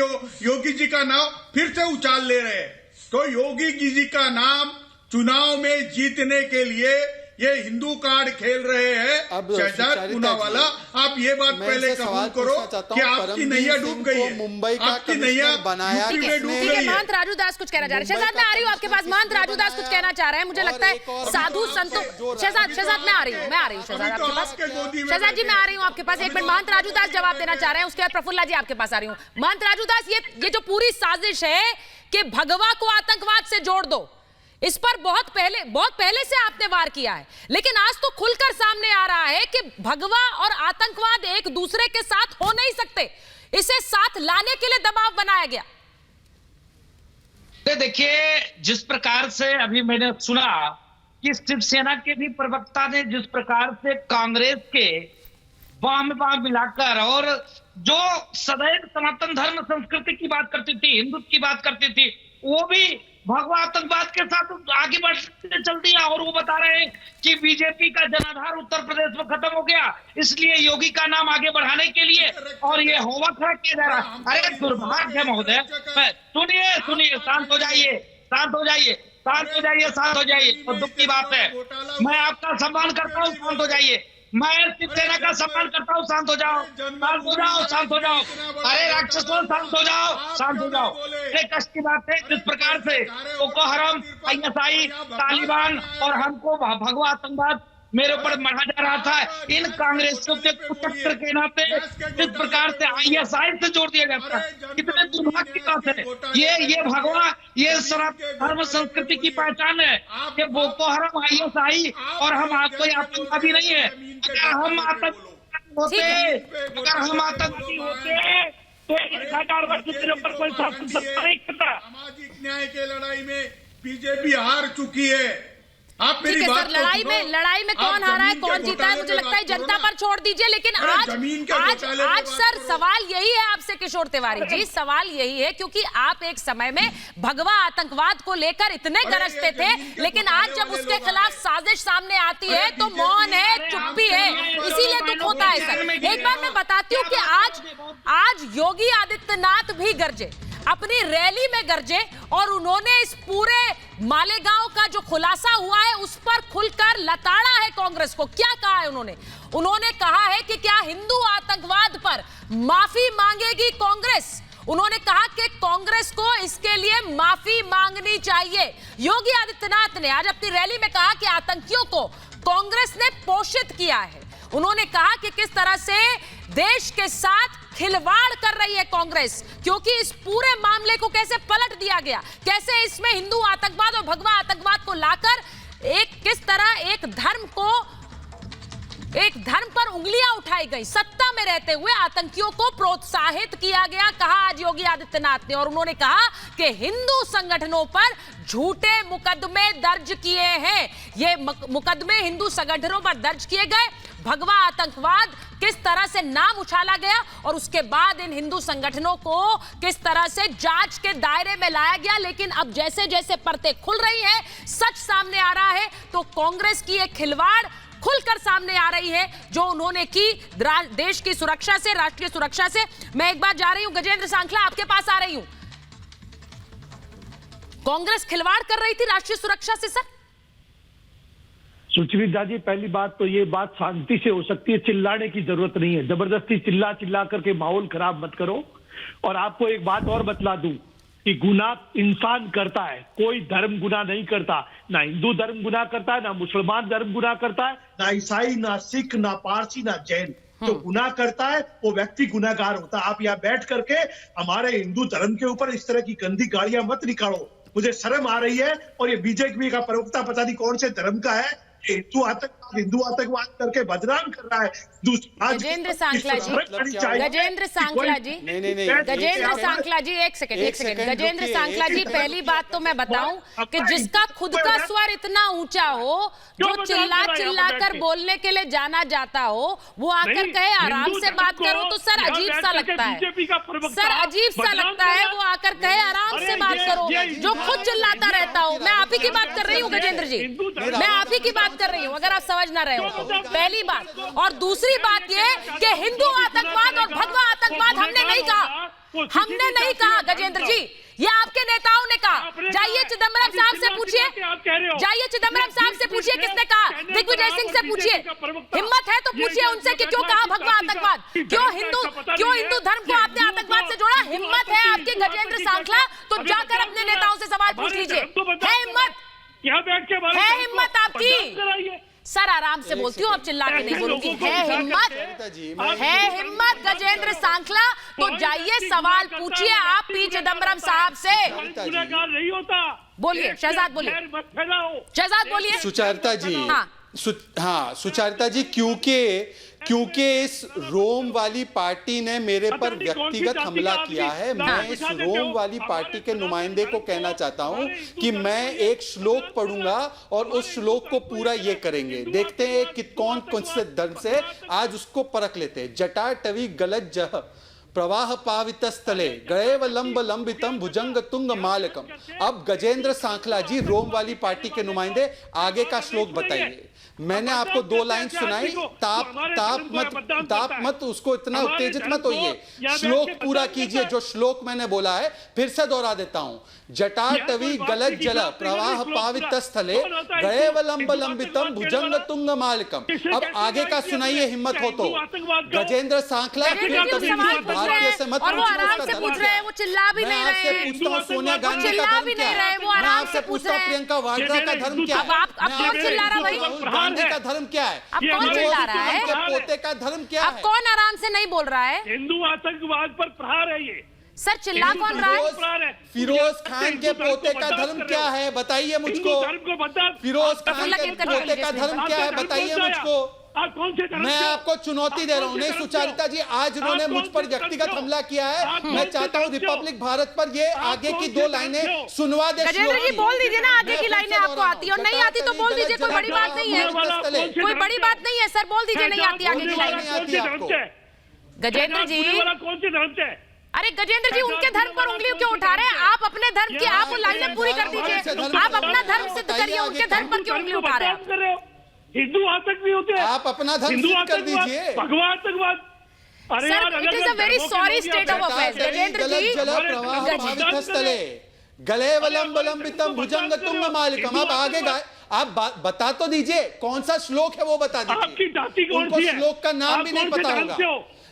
योगी जी का नाम फिर से उछाल ले रहे हैं। तो योगी जी का नाम चुनाव में जीतने के लिए ये हिंदू कार्ड खेल रहे हैं। शहजाद पूनावाला, आप ये बात पहले कबूल करो कि आपकी नैया डूब गई है, मुंबई का आपकी नैया बनाया यूपी में डूब गई है। महंत राजू दास कुछ कहना चाह रहे हैं। शहजाद मैं आ रही हूँ आपके पास। महंत राजू दास कुछ कहना चाह रहे हैं, मुझे लगता है साधु संतों। शहजाद मैं आ रही हूँ शहजाद आपके पास। शहजाद जी मैं आ रही हूँ आपके पास, एक मिनट। महंत राजू दास जवाब देना चाह रहे हैं, उसके बाद प्रफुल्ला जी आपके पास आ रही हूँ। महंत राजू दास, ये जो पूरी साजिश है कि भगवा को आतंकवाद से जोड़ दो, इस पर बहुत पहले से आपने वार किया है, लेकिन आज तो खुलकर सामने आ रहा है कि भगवा और आतंकवाद एक दूसरे के साथ हो नहीं सकते, इसे साथ लाने के लिए दबाव बनाया गया। देखिए, जिस प्रकार से अभी मैंने सुना कि शिवसेना के भी प्रवक्ता ने जिस प्रकार से कांग्रेस के बाह में बाह मिलाकर और जो सदैव सनातन धर्म संस्कृति की बात करती थी, हिंदुत्व की बात करती थी, वो भी भगवा आतंकवाद के साथ आगे बढ़ते चल दिया। और वो बता रहे हैं कि बीजेपी का जनाधार उत्तर प्रदेश में खत्म हो गया, इसलिए योगी का नाम आगे बढ़ाने के लिए और ये होवा खड़ा किया जा रहा है। अरे दुर्भाग्य है महोदय। सुनिए, शांत हो जाइए। तो दुख की बात है, मैं आपका सम्मान करता हूँ, शांत हो जाइए। मैं शिवसेना का सम्मान करता हूँ, शांत हो जाओ। अरे राक्षसों, शांत हो जाओ। एक कष्ट की बात है, जिस प्रकार से बोको हराम, आईएसआई, तालिबान और हमको भगवा आतंकवाद मेरे ऊपर मढ़ा जा रहा था, इन कांग्रेसियों के कुचक्र के नाते जिस प्रकार से आईएसआई से जोड़ दिया जाता है, कितने दुर्भाग्य की बात है। ये भगवा, ये सनातन धर्म संस्कृति की पहचान है। ये बोको हराम, आईएसआई और हम कोई आतंकवादी नहीं है। अगर हम आतंकवादी होते तो 1000 वर्ष के ऊपर कोई शासन सत्ता नहीं करता। सामाजिक न्याय के लड़ाई में बीजेपी हार चुकी है। आप मेरी बात लड़ाई में कौन हारा है, कौन जीता है, मुझे लगता है जनता पर छोड़ दीजिए। लेकिन आज सर सवाल यही है आपसे किशोर तिवारी जी, सवाल यही है क्योंकि आप एक समय में भगवा आतंकवाद को लेकर इतने गरजते थे, लेकिन आज जब उसके खिलाफ साजिश सामने आती है तो मौन है, चुप्पी है, इसीलिए दुख होता है सर। एक बार मैं बताती हूँ कि आज योगी आदित्यनाथ भी गरजे, अपनी रैली में गरजे और उन्होंने इस पूरे मालेगांव का जो खुलासा हुआ है उस पर खुलकर लताड़ा है कांग्रेस को। क्या कहा है उन्होंने कहा है कि क्या हिंदू आतंकवाद पर माफी मांगेगी कांग्रेस। उन्होंने कहा कि कांग्रेस को इसके लिए माफी मांगनी चाहिए। योगी आदित्यनाथ ने आज अपनी रैली में कहा कि आतंकियों को कांग्रेस ने पोषित किया है। उन्होंने कहा कि किस तरह से देश के साथ खिलवाड़ कर रही है कांग्रेस, क्योंकि इस पूरे मामले को कैसे पलट दिया गया, कैसे इसमें हिंदू आतंकवाद और भगवा आतंकवाद को लाकर किस तरह एक धर्म पर उंगलियां उठाई गई, सत्ता में रहते हुए आतंकियों को प्रोत्साहित किया गया, कहा आज योगी आदित्यनाथ ने। और उन्होंने कहा कि हिंदू संगठनों पर झूठे मुकदमे दर्ज किए हैं। ये मुकदमे हिंदू संगठनों पर दर्ज किए गए, भगवा आतंकवाद किस तरह से नाम उछाला गया और उसके बाद इन हिंदू संगठनों को किस तरह से जांच के दायरे में लाया गया। लेकिन अब जैसे जैसे परतें खुल रही हैं, सच सामने आ रहा है, तो कांग्रेस की एक खिलवाड़ खुलकर सामने आ रही है जो उन्होंने की देश की सुरक्षा से, राष्ट्रीय सुरक्षा से। मैं एक बार जा रही हूं गजेंद्र सांखला, आपके पास आ रही हूं। कांग्रेस खिलवाड़ कर रही थी राष्ट्रीय सुरक्षा से सर। सुचरिता जी, पहली बात तो ये बात शांति से हो सकती है, चिल्लाने की जरूरत नहीं है। जबरदस्ती चिल्ला करके माहौल खराब मत करो। और आपको एक बात और बतला दूं कि गुनाह इंसान करता है, कोई धर्म गुनाह नहीं करता। ना हिंदू धर्म गुनाह करता है, ना मुसलमान धर्म गुनाह करता है, ना ईसाई, ना सिख, ना पारसी, ना जैन। जो गुनाह करता है वो व्यक्ति गुनाहगार होता है। आप यहाँ बैठ करके हमारे हिंदू धर्म के ऊपर इस तरह की गंदी गालियां मत निकालो, मुझे शर्म आ रही है। और ये बीजेपी का प्रवक्ता पता नहीं कौन से धर्म का है, हिंदू आतंकवाद हिंदू आतंकवाद करके बदनाम कर रहा है। गजेंद्र सांखला जी, गजेंद्र सांखला जी, गजेंद्र सांखला जी, एक सेकंड गजेंद्र सांखला जी, पहली बात तो मैं बताऊं कि जिसका खुद का स्वर इतना ऊंचा हो, जो चिल्ला चिल्ला कर बोलने के लिए जाना जाता हो, वो आकर कहे आराम से बात करो, तो सर अजीब सा लगता है, सर अजीब सा लगता है। वो आकर कहे आराम से बात करो, जो खुद चिल्लाता रहता हो। मैं आप ही की बात कर रही हूँ गजेंद्र जी, मैं आप ही की बात कर रही हूँ, अगर आप समझ ना रहे हो तो। पहली बात। और दूसरी बात ये कि हिंदू आतंकवाद और भगवा आतंकवाद हमने नहीं कहा, हमने नहीं कहा गजेंद्र जी, ये आपके नेताओं ने कहा। जाइए चिदम्बरम साहब से पूछिए, जाइए चिदम्बरम साहब से पूछिए किसने कहा, दिग्विजय सिंह से पूछिए, हिम्मत है तो पूछिए उनसे कि क्यों कहा भगवा आतंकवाद, क्यों हिंदू धर्म को आपने आतंकवाद से जोड़ा। हिम्मत है आपकी गजेंद्र सांखला, तो जाकर अपने नेताओं से सवाल पूछ लीजिए। है हिम्मत, है हिम्मत आपकी? सर आराम से बोलती हूँ, अब चिल्ला के नहीं बोलूंगी। है हिम्मत गजेंद्र सांखला, तो जाइए सवाल पूछिए आप पी चिदम्बरम साहब से। नहीं होता, बोलिए शहजाद, बोलिए शहजाद, बोलिए। सुचारिता जी, हाँ सुचारिता जी, क्योंकि इस रोम वाली पार्टी ने मेरे पर व्यक्तिगत हमला किया है, मैं इस रोम वाली पार्टी के नुमाइंदे को कहना चाहता हूं कि मैं एक श्लोक पढ़ूंगा और उस श्लोक को पूरा ये करेंगे। देखते हैं कौन से धर्म से, आज उसको परख लेते हैं। जटा टवी गलत जह प्रवाह पावित स्थले गएव लंब लंबितम भुजंग तुंग मालकम। अब गजेंद्र सांखला जी, रोम वाली पार्टी के नुमाइंदे, आगे का श्लोक बताइए। मैंने आपको 2 लाइन सुनाई, ताप मत उसको इतना उत्तेजित मत होइए, श्लोक पूरा कीजिए। जो श्लोक मैंने बोला है फिर से दोहरा देता हूं। जटाटवी गलत जल प्रवाह पावित स्थले गएव लंब लंबितम भुजंग तुंग मालकम। अब आगे का सुनाइए, हिम्मत हो तो। गजेंद्र सांखला भारतीय से मत पूछिए, वो चिल्ला भी नहीं रहे, पूछता हूँ सोनिया गांधी का धर्म क्या है, मैं आपसे पूछता हूँ प्रियंका वाड्रा का धर्म क्या है, गांधी का धर्म क्या है, अब कौन चिल्ला रहा है, पोते का धर्म क्या है, अब कौन आराम से नहीं बोल रहा है? हिंदू आतंकवाद पर प्रहार है ये। सर चिल्ला कौन रहा है? फिरोज खान के पोते का धर्म क्या है बताइए मुझको। फिरोज खान के पोते का धर्म क्या है बताइए मुझको। मैं आपको चुनौती दे रहा हूँ। नहीं सुचारिता जी, आज उन्होंने मुझ पर व्यक्तिगत हमला किया है, मैं चाहता हूँ रिपब्लिक भारत पर ये आगे की 2 लाइनें सुनवा दे। गजेंद्र जी बोल दीजिए ना, आगे की लाइनें आपको आती है और नहीं आती तो बोल दीजिए, कोई बड़ी बात नहीं है, कोई बड़ी बात नहीं है सर, बोल दीजिए नहीं आती आगे की लाइनें। गजेंद्र जी, कौन से धर्म से? अरे गजेंद्र जी, उनके धर्म पर उंगली क्यों उठा रहे हैं आप? अपने धर्म की आप लाइनें पूरी कर दीजिए, आप अपना धर्म सिद्ध करिए, उनके धर्म पर क्यों उंगली उठा रहे हैं? हिंदू आतंक भी होते हैं, आप अपना धर्म सिद्ध कर दीजिए। भगवा आतंकवाद, अरे यार it is a very sorry state of affairs Gajendra ji. प्रवाह स्थले गले वलंब लंबितम भुजंग तुंग मालिकम। अब आगे आप बता तो दीजिए कौन सा श्लोक है, वो बता दीजिए। उनको श्लोक का नाम भी नहीं पता होगा।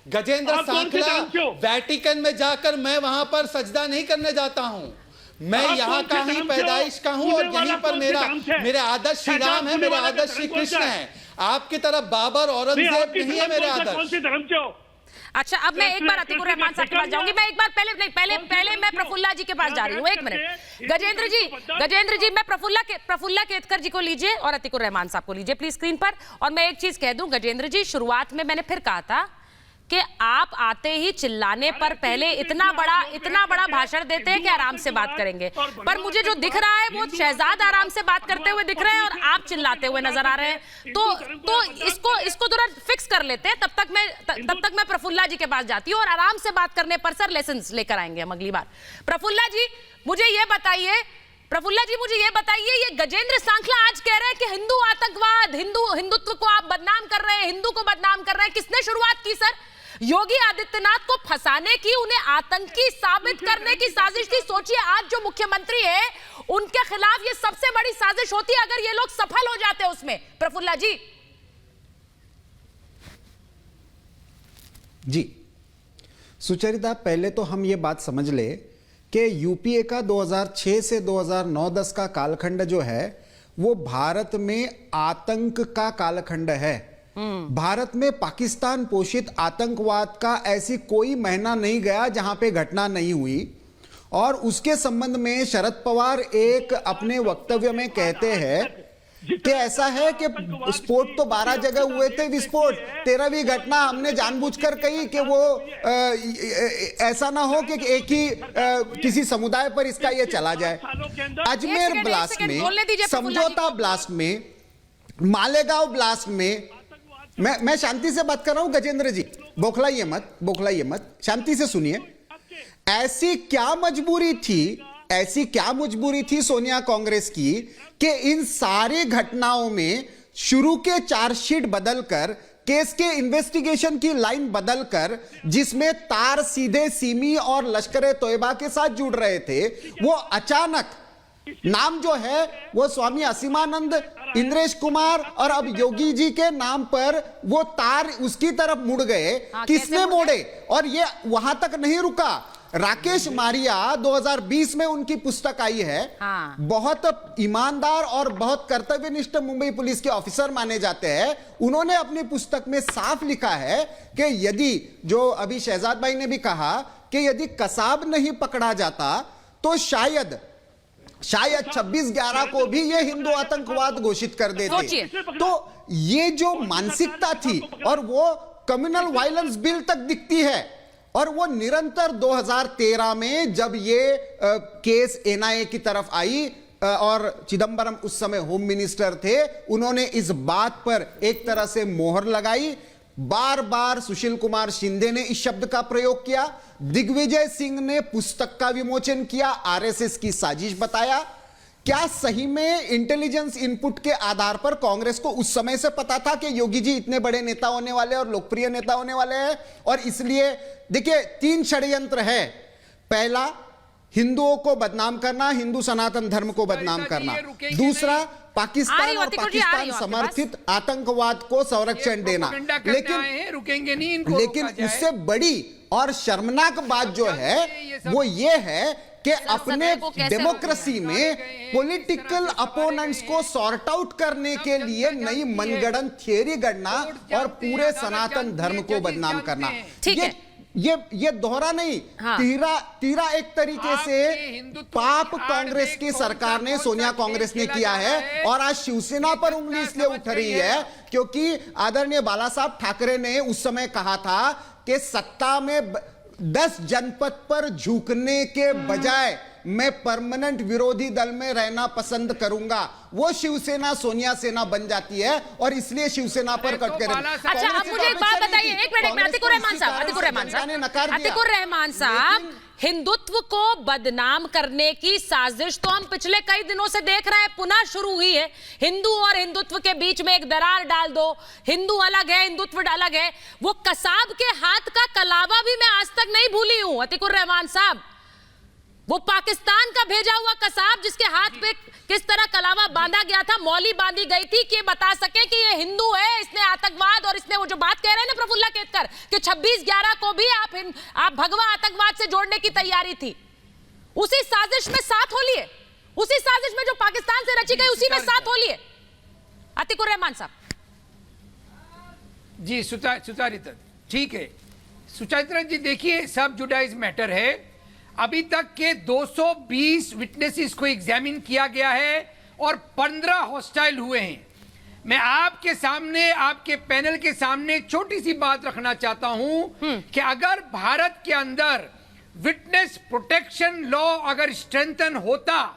गजेंद्र सांखला, वैटिकन में जाकर मैं वहां पर सजदा नहीं करने जाता हूं, मैं यहाँ का ही पैदाइश का हूँ और यहीं पर मेरे आदर्श श्री राम है, मेरे आदर्श श्री कृष्ण है। आपकी तरफ बाबर औरंगजेब नहीं है मेरे आदर्श। अच्छा, अब मैं एक बार अतीकुर रहमान साहब के पास जाऊंगी। मैं एक बार पहले मैं प्रफुल्ला जी के पास जा रही हूँ। एक मिनट गजेंद्र जी, मैं प्रफुल्ला केतकर जी को लीजिए और अतीकुर रहमान साहब को लीजिए प्लीज स्क्रीन पर। और मैं एक चीज कह दूं गजेंद्र जी, शुरुआत में मैंने फिर कहा था कि आप आते ही चिल्लाने पर पहले इतना बड़ा भाषण देते हैं कि आराम से बात करेंगे, पर मुझे जो दिख रहा है वो शहजाद आराम से बात करते हुए दिख रहे हैं और आप चिल्लाते हुए नजर आ रहे हैं। तो इसको थोड़ा फिक्स कर लेते हैं, तब तक मैं प्रफुल्ला जी के पास जाती हूँ और आराम से बात करने पर सर लेसन्स लेकर आएंगे हम अगली बार। प्रफुल्ला जी मुझे ये बताइए, ये गजेंद्र सांखला आज कह रहे हैं कि हिंदू आतंकवाद, हिंदुत्व को आप बदनाम कर रहे हैं, हिंदू को बदनाम कर रहे हैं। किसने शुरुआत की सर? योगी आदित्यनाथ को फंसाने की, उन्हें आतंकी साबित करने की साजिश थी। सोचिए आज जो मुख्यमंत्री है उनके खिलाफ ये सबसे बड़ी साजिश होती है अगर ये लोग सफल हो जाते हैं उसमें। प्रफुल्ला जी। जी सुचरिता, पहले तो हम ये बात समझ ले कि यूपीए का 2006 से 2009-10 का कालखंड जो है वो भारत में आतंक का कालखंड है। भारत में पाकिस्तान पोषित आतंकवाद का ऐसी कोई महीना नहीं गया जहां पे घटना नहीं हुई। और उसके संबंध में शरद पवार एक अपने वक्तव्य में कहते हैं कि ऐसा है कि स्फोट तो 12 जगह हुए थे विस्फोट, 13वीं घटना हमने जानबूझकर कही कि वो ऐसा ना हो कि एक ही किसी समुदाय पर इसका ये चला जाए। अजमेर ब्लास्ट में, समझौता ब्लास्ट में, मालेगांव ब्लास्ट में, मैं शांति से बात कर रहा हूं गजेंद्र जी, बौखलाइए मत, शांति से सुनिए। ऐसी क्या मजबूरी थी सोनिया कांग्रेस की कि इन सारी घटनाओं में शुरू के चार्जशीट बदलकर, केस के इन्वेस्टिगेशन की लाइन बदलकर, जिसमें तार सीधे सिमी और लश्कर तोयबा के साथ जुड़ रहे थे, वो अचानक नाम जो है वो स्वामी असीमानंद, इंद्रेश कुमार और अब योगी जी के नाम पर वो तार उसकी तरफ मुड़ गए। किसने मोड़े? और ये वहां तक नहीं रुका। राकेश मारिया 2020 में उनकी पुस्तक आई है, बहुत ईमानदार और बहुत कर्तव्यनिष्ठ मुंबई पुलिस के ऑफिसर माने जाते हैं। उन्होंने अपनी पुस्तक में साफ लिखा है कि यदि, जो अभी शहजाद भाई ने भी कहा कि यदि कसाब नहीं पकड़ा जाता तो शायद 26/11 को भी ये हिंदू आतंकवाद घोषित कर देते। तो ये जो मानसिकता थी, और वो कम्युनल वायलेंस बिल तक दिखती है, और वो निरंतर 2013 में जब ये केस एनआईए की तरफ आई और चिदंबरम उस समय होम मिनिस्टर थे, उन्होंने इस बात पर एक तरह से मोहर लगाई। बार बार सुशील कुमार शिंदे ने इस शब्द का प्रयोग किया, दिग्विजय सिंह ने पुस्तक का विमोचन किया, आरएसएस की साजिश बताया। क्या सही में इंटेलिजेंस इनपुट के आधार पर कांग्रेस को उस समय से पता था कि योगी जी इतने बड़े नेता होने वाले और लोकप्रिय नेता होने वाले हैं? और इसलिए देखिए 3 षड्यंत्र है। पहला, हिंदुओं को बदनाम करना, हिंदू सनातन धर्म को बदनाम करना। दूसरा, पाकिस्तान और पाकिस्तान समर्थित आतंकवाद को संरक्षण देना। लेकिन उससे बड़ी और शर्मनाक बात जो है वो ये है कि अपने डेमोक्रेसी में पॉलिटिकल अपोनेंट्स को सॉर्ट आउट करने के लिए नई मनगढ़ंत थियरी गढ़ना और पूरे सनातन धर्म को बदनाम करना। ये दोहरा नहीं, तीरा एक तरीके से पाप कांग्रेस की सरकार ने, सोनिया कांग्रेस ने किया है। और आज शिवसेना पर उंगली इसलिए उठ रही है क्योंकि आदरणीय बाला साहब ठाकरे ने उस समय कहा था कि सत्ता में 10 जनपद पर झुकने के बजाय मैं परमानेंट विरोधी दल में रहना पसंद करूंगा। वो शिवसेना सोनिया सेना बन जाती है और इसलिए शिवसेना पर कट कर। अच्छा, आप मुझे एक बात बताइए, एक मिनट, अतिकुर रहमान साहब, हिंदुत्व को बदनाम करने की साजिश तो हम पिछले कई दिनों से देख रहे हैं, पुनः शुरू हुई है। हिंदू और हिंदुत्व के बीच में एक दरार डाल दो, हिंदू अलग है, हिंदुत्व अलग है। वो कसाब के हाथ का कलावा भी मैं आज तक नहीं भूली हूं अतिकुर रहमान साहब। वो पाकिस्तान का भेजा हुआ कसाब जिसके हाथ पे किस तरह कलावा बांधा गया था, मौली बांधी गई थी कि बता सके कि ये हिंदू है, इसने आतंकवाद, और इसने वो जो बात कह रहे हैं ना प्रफुल्ला केतकर कि 26/11 को भी आप भगवा आतंकवाद से जोड़ने की तैयारी थी, उसी साजिश में साथ हो लिए, उसी साजिश में जो पाकिस्तान से रची गई उसी में साथ हो लिए। अतिकुर रहमान साहब जी। सुचारिता, ठीक है सुचारिता जी, देखिए सब जुडाइज मैटर है। अभी तक के 220 विटनेसेस को एग्जामिन किया गया है और 15 हॉस्टाइल हुए हैं। मैं आपके सामने, आपके पैनल के सामने छोटी सी बात रखना चाहता हूं कि अगर भारत के अंदर विटनेस प्रोटेक्शन लॉ अगर स्ट्रेंथन होता,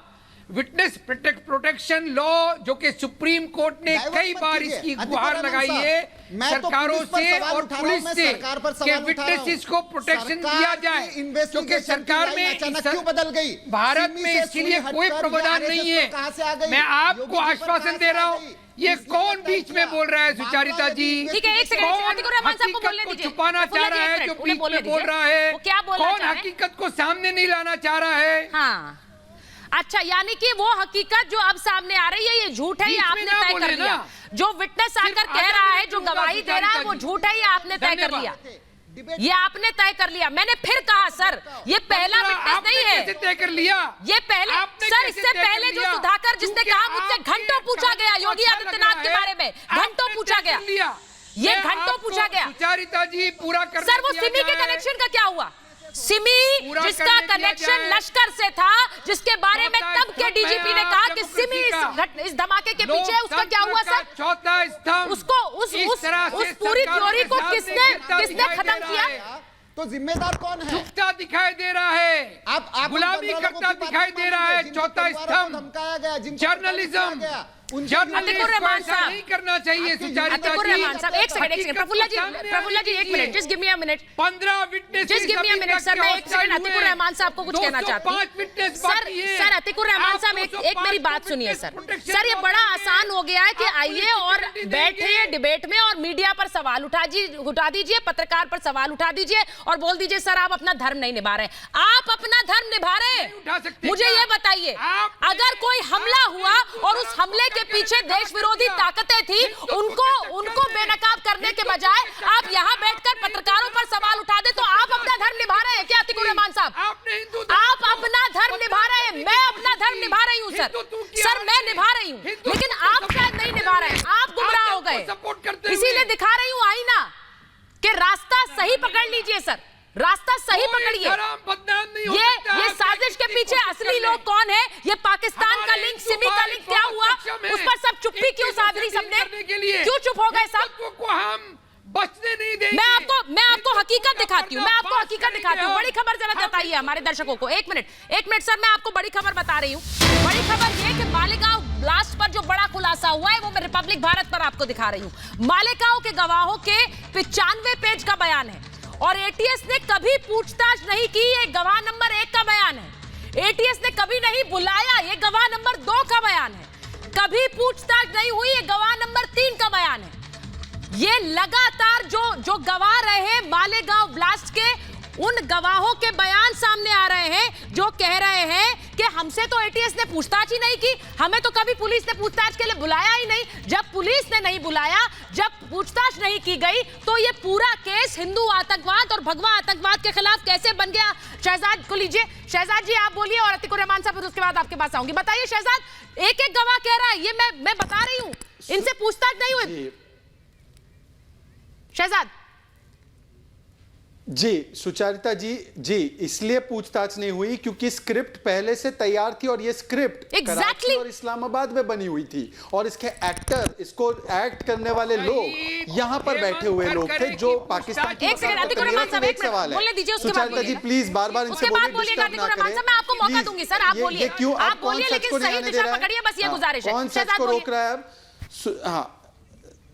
विटनेस प्रोटेक्शन लॉ जो कि सुप्रीम कोर्ट ने कई बार इसकी गुहार लगाई है सरकारों से और पुलिस से कि विटनेसेस को प्रोटेक्शन दिया जाए, क्योंकि सरकार में क्यों बदल गई, भारत में इसके लिए कोई प्रावधान नहीं है। मैं आपको आश्वासन दे रहा हूँ, ये कौन बीच में बोल रहा है सुचारिता जी? ठीक है, एक सेकंड, हकीकत को छुपाना चाह रहा है जो बीच में बोल रहा है? कौन हकीकत को सामने नहीं लाना चाह रहा है? हाँ, अच्छा, यानी कि वो हकीकत जो अब सामने आ रही है ये झूठ है, ये आपने तय कर लिया। जो विटनेस आकर कह रहा है, जो गवाही दे रहा है वो झूठ है, ये आपने तय कर लिया, ये आपने तय कर लिया। मैंने फिर कहा सर, ये पहला विटनेस नहीं है, तय कर लिया ये पहला सर। इससे पहले जो सुधाकर जिसने कहा, मुझसे घंटों पूछा गया योगी आदित्यनाथ के बारे में, घंटों पूछा गया, ये घंटों पूछा गया। सुचारिता जी पूरा कर, सर वो सिमी के कनेक्शन का क्या हुआ? सिमी जिसका कनेक्शन लश्कर से था, जिसके बारे में तब के डीजीपी ने कहा कि सिमी इस धमाके के पीछे है, उसका क्या हुआ सर? चौथा स्तंभ उसको उस पूरी थ्योरी को किसने खत्म किया? तो जिम्मेदार कौन है? झुकता दिखाई दे रहा है, आप गुलामी करता दिखाई दे रहा है। चौथा स्तंभ धमकाया गया, जर्नलिज्म, अतिकुर रहमान साहब नहीं करना चाहिए। अतिकुर रहमान साहब एक सेकंड प्रफुल्ला जी एक minute, just give me a minute. 15 witness, just give me a minute sir, मैं एक सेकंड अतिकुर रहमान साहब को कुछ कहना चाहती हूँ। सर अतिकुर रहमान साहब एक मेरी बात सुनिए सर। सर ये बड़ा आसान हो गया है कि आइए और बैठिए डिबेट में और मीडिया पर सवाल उठा दीजिए, पत्रकार पर सवाल उठा दीजिए और बोल दीजिए सर आप अपना धर्म नहीं निभा रहे। आप अपना धर्म निभा रहे हैं? मुझे ये बताइए, अगर कोई हमला हुआ और उस हमले के पीछे देश विरोधी ताकतें थी, उनको बेनकाब करने के बजाय आप यहाँ बैठकर पत्रकारों पर सवाल उठा दे, तो आप अपना धर्म निभा रहे हैं क्या अतिकुर रहमान साहब? आप अपना धर्म निभा रहे हैं, मैं अपना धर्म निभा रही हूँ सर मैं निभा रही हूँ, लेकिन आप शायद नहीं निभा रहे हैं, आप गुमराह हो गए। इसीलिए दिखा रही हूँ आईना कि रास्ता सही पकड़ लीजिए सर, रास्ता सही पकड़िए। ये साजिश के पीछे असली लोग कौन है? ये पाकिस्तान का लिंक, सिमी का लिंक क्या हुआ? उस पर सब चुप्पी क्यों साध रही सबने? क्यों चुप हो गए सब? हम बचने नहीं देंगे। मैं आपको हकीकत दिखाती हूँ, बड़ी खबर जरा बताइए हमारे दर्शकों को। एक मिनट सर, मैं आपको बड़ी खबर बता रही हूँ। बड़ी खबर ये कि मालेगांव ब्लास्ट पर जो बड़ा खुलासा हुआ है वो मैं रिपब्लिक भारत पर आपको दिखा रही हूँ। मालेगांव के गवाहों के 95 पेज का बयान है और एटीएस ने कभी पूछताछ नहीं की। ये गवाह नंबर 1 का बयान है। एटीएस ने कभी नहीं बुलाया, ये गवाह नंबर 2 का बयान है। कभी पूछताछ नहीं हुई, ये गवाह नंबर 3 का बयान है। ये लगातार जो गवाह रहे मालेगांव ब्लास्ट के, उन गवाहों के बयान सामने आ रहे हैं जो कह रहे हैं कि हमसे तो एटीएस ने पूछताछ ही नहीं की, हमें तो कभी पुलिस ने पूछताछ के लिए बुलाया ही नहीं। जब पुलिस ने नहीं बुलाया, जब पूछताछ नहीं की गई, तो ये पूरा केस हिंदू आतंकवाद और भगवा आतंकवाद के खिलाफ कैसे बन गया? शहजाद को लीजिए। शहजाद जी आप बोलिए और अतिकुर रहमान साहब, फिर उसके बाद आपके पास आऊंगी। बताइए शहजाद, एक गवाह कह रहा है, ये मैं बता रही हूं, इनसे पूछताछ नहीं हुई। शहजाद जी, सुचारिता जी इसलिए पूछताछ नहीं हुई क्योंकि स्क्रिप्ट पहले से तैयार थी और ये स्क्रिप्ट कराची और इस्लामाबाद में बनी हुई थी और इसके एक्टर, इसको एक्ट करने वाले लोग यहाँ पर बैठे हुए लोग थे जो पाकिस्तान की सवाल है। सुचारिता जी प्लीज बार बार इनसे बोलिए, मैं आपको मौका दूंगी सर, आप बोलिए। क्यों आप बोलिए, लेकिन सही दिशा पकड़िए, बस ये गुजारिश है। कौन सच को रोक रहा है अब? हाँ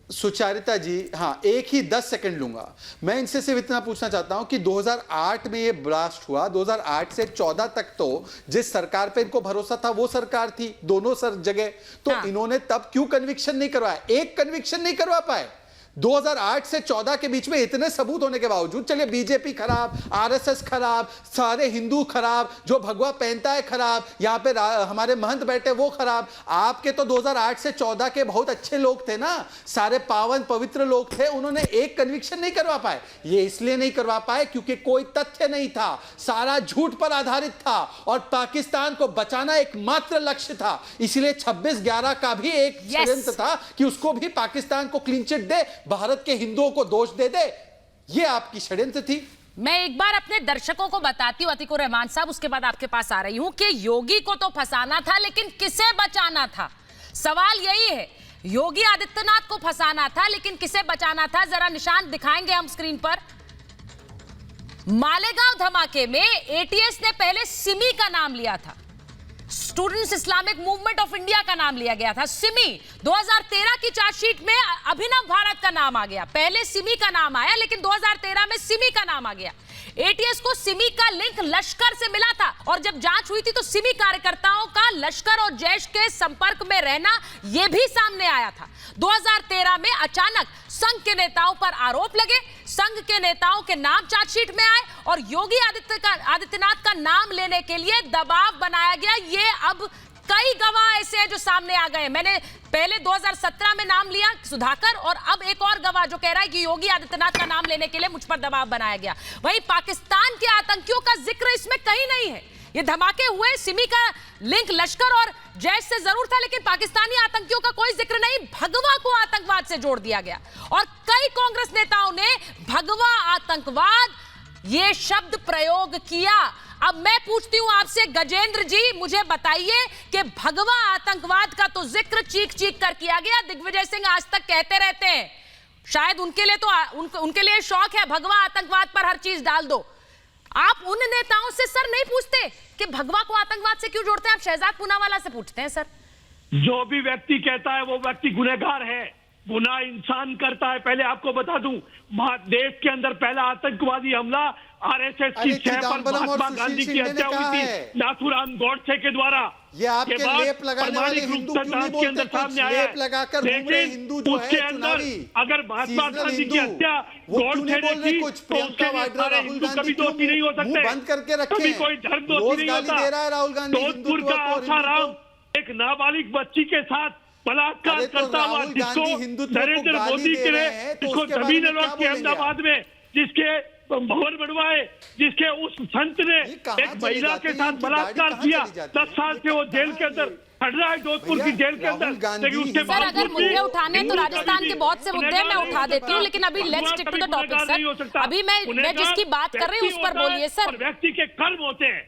सुचारिता जी, हाँ एक ही 10 सेकंड लूंगा। मैं इनसे सिर्फ इतना पूछना चाहता हूं कि 2008 में ये ब्लास्ट हुआ, 2008 से 14 तक तो जिस सरकार पे इनको भरोसा था वो सरकार थी दोनों जगह, तो इन्होंने तब क्यों कन्विक्शन नहीं करवाया? एक कन्विक्शन नहीं करवा पाए। 2008 से 14 के बीच में इतने सबूत होने के बावजूद, चलिए बीजेपी खराब, आरएसएस खराब, सारे हिंदू खराब, जो भगवा पहनता है खराब, यहाँ पे हमारे महंत बैठे वो खराब, आपके तो 2008 से 14 के बहुत अच्छे लोग थे ना, सारे पावन पवित्र लोग थे, उन्होंने एक कन्विक्शन नहीं करवा पाए। ये इसलिए नहीं करवा पाए क्योंकि कोई तथ्य नहीं था, सारा झूठ पर आधारित था और पाकिस्तान को बचाना एकमात्र लक्ष्य था। इसलिए 26/11 का भी एक षड्यंत्र था कि उसको भी पाकिस्तान को क्लीन चिट दे, भारत के हिंदुओं को दोष दे दे। ये आपकी षड्यंत्र थी। मैं एक बार अपने दर्शकों को बताती हूं अतिकुर रहमान साहब, उसके बाद आपके पास आ रही हूं कि योगी को तो फंसाना था, लेकिन किसे बचाना था? सवाल यही है, योगी आदित्यनाथ को फंसाना था, लेकिन किसे बचाना था? जरा निशान दिखाएंगे हम स्क्रीन पर। मालेगांव धमाके में एटीएस ने पहले सिमी का नाम लिया था, students Islamic movement of India का नाम लिया गया था। सिमी 2013 की चार्जशीट में अभिनव भारत का नाम आ गया, पहले सिमी का नाम आया, लेकिन 2013 में सिमी का नाम आ गया। एटीएस को सिमी का लिंक लश्कर से मिला था और जब जांच हुई थी तो सिमी कार्यकर्ताओं का लश्कर और जैश के संपर्क में रहना यह भी सामने आया था। 2013 में अचानक संघ के नेताओं पर आरोप लगे, संघ के नेताओं के नाम चार्जशीट में आए और योगी आदित्यनाथ का नाम लेने के लिए दबाव बनाया गया। ये अब कई गवाह ऐसे हैं जो सामने आ गए। मैंने पहले 2017 में नाम लिया सुधाकर, और अब एक और गवाह जो कह रहा है कि योगी आदित्यनाथ का नाम लेने के लिए मुझ पर दबाव बनाया गया। वहीं पाकिस्तान के आतंकियों का जिक्र इसमें कहीं नहीं है। ये धमाके हुए, सिमी का लिंक लश्कर और जैश से जरूर था, लेकिन पाकिस्तानी आतंकियों का कोई जिक्र नहीं। भगवा को आतंकवाद से जोड़ दिया गया और कई कांग्रेस नेताओं ने भगवा आतंकवाद ये शब्द प्रयोग किया। अब मैं पूछती हूं आपसे गजेंद्र जी, मुझे बताइए कि भगवा आतंकवाद का तो जिक्र चीख चीख कर किया गया, दिग्विजय सिंह आज तक कहते रहते हैं, शायद उनके लिए तो उनके लिए शौक है भगवा आतंकवाद पर हर चीज डाल दो। आप उन नेताओं से सर नहीं पूछते कि भगवा को आतंकवाद से क्यों जोड़ते हैं? आप शहजाद पूनावाला से पूछते हैं सर। जो भी व्यक्ति कहता है वो व्यक्ति गुनहगार है, गुनाह इंसान करता है। पहले आपको बता दूं, देश के अंदर पहला आतंकवादी हमला आरएसएस की छह पर महात्मा गांधी की हत्या हुई थी नाथूराम गॉडसे के द्वारा। ये आपके लेप लगाने वाले हिंदू क्यों नहीं बोलते कुछ? लेप लगाकर घूम रहे हिंदू जो है चुनावी, अगर महात्मा गांधी की हत्या गॉडसे ने की तो उसके लिए राहुल गांधी दोषी नहीं हो सकते, बंद करके रखे, कोई धर्म दोषी नहीं होता। दे रहा है राहुल गांधी। जोधपुर का आसाराम एक नाबालिग बच्ची के साथ बलात्कार करता हुआ, जिसको नरेंद्र मोदी के लिए, जिसको जमीन अलॉट की अहमदाबाद में, जिसके भवन बनवाए, जिसके उस संत ने एक महिला के साथ बलात्कार किया, 10 साल से वो जेल के अंदर खड़ रहा है, जोधपुर की जेल के अंदर। लेकिन उसके सर अगर मुद्दे उठाने तो राजस्थान के बहुत से मुद्दे मैं उठा देती हूँ, लेकिन अभी let's stick to the topic sir. अभी मैं जिसकी बात कर रही हूँ उस पर बोलिए सर। व्यक्ति के कर्म होते हैं,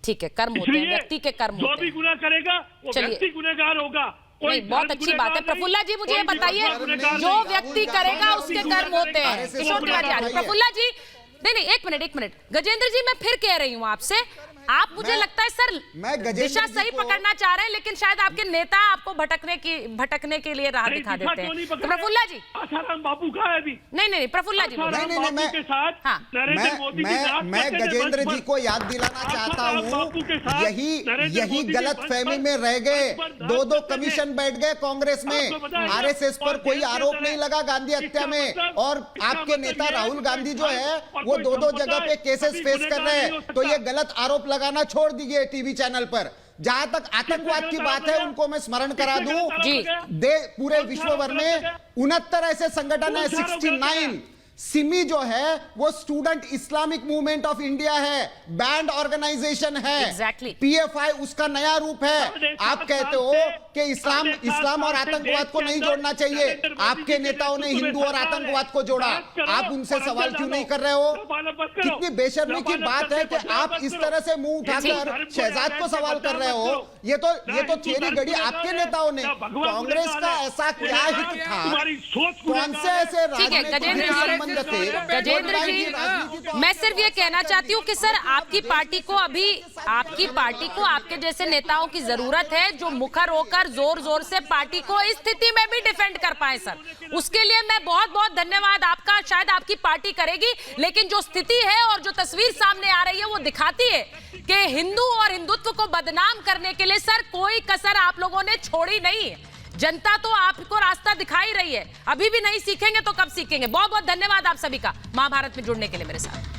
ठीक है, कर्म होते हैं, व्यक्ति के कर्म होते हैं। जो भी गुनाह करेगा वो व्यक्ति गुनहगार होगा। नहीं, बहुत अच्छी बात है। प्रफुल्ला जी मुझे ये बताइए, जो व्यक्ति करेगा उसके कर्म होते हैं। किशोर तिवारी आ रहे, प्रफुल्ला जी नहीं, एक मिनट गजेंद्र जी, मैं फिर कह रही हूँ आपसे, आप मुझे लगता है सर दिशा सही पकड़ना चाह रहे हैं, लेकिन शायद आपके नेता आपको भटकने के लिए राह दिखा देते हैं। तो प्रफुल्ला जी, आसाराम बापू कहाँ है अभी? नहीं प्रफुल्ला जी, मैं गजेंद्र जी को याद दिलाना चाहता हूँ, यही गलत फहमी में रह गए। 2 कमीशन बैठ गए कांग्रेस में, आरएसएस पर कोई आरोप नहीं लगा गांधी हत्या में, और आपके नेता राहुल गांधी जो है वो 2 जगह पे केसेस फेस कर रहे हैं। तो ये गलत आरोप लगाना छोड़ दीजिए टीवी चैनल पर। जहां तक आतंकवाद की बात है, उनको मैं स्मरण करा दूं, पूरे विश्व भर में 69 ऐसे संगठन है, 69। सिमी जो है वो student Islamic movement of India है, बैंड ऑर्गेनाइजेशन है। पीएफआई उसका नया रूप है। आप कहते हो कि इस्लाम और आतंकवाद को नहीं जोड़ना चाहिए, आपके नेताओं ने हिंदू और आतंकवाद को जोड़ा, आप उनसे सवाल क्यों नहीं कर रहे हो? कितनी बेशर्मी की बात है कि आप इस तरह से मुंह उठाकर शहजाद को सवाल कर रहे हो। ये तो थियरी गढ़ी आपके नेताओं ने। कांग्रेस का ऐसा क्या हित था? कौन से ऐसे राजनीतिक गजेंद्र जी, मैं सिर्फ ये कहना चाहती हूँ कि सर आपकी पार्टी को आपके जैसे नेताओं की जरूरत है जो मुखर होकर जोर से पार्टी को इस स्थिति में भी डिफेंड कर पाए सर। उसके लिए मैं बहुत धन्यवाद आपका, शायद आपकी पार्टी करेगी, लेकिन जो स्थिति है और जो तस्वीर सामने आ रही है वो दिखाती है कि हिंदू और हिंदुत्व को बदनाम करने के लिए सर कोई कसर आप लोगों ने छोड़ी नहीं है। जनता तो आपको रास्ता दिखाई रही है, अभी भी नहीं सीखेंगे तो कब सीखेंगे? बहुत धन्यवाद आप सभी का महाभारत में जुड़ने के लिए मेरे साथ।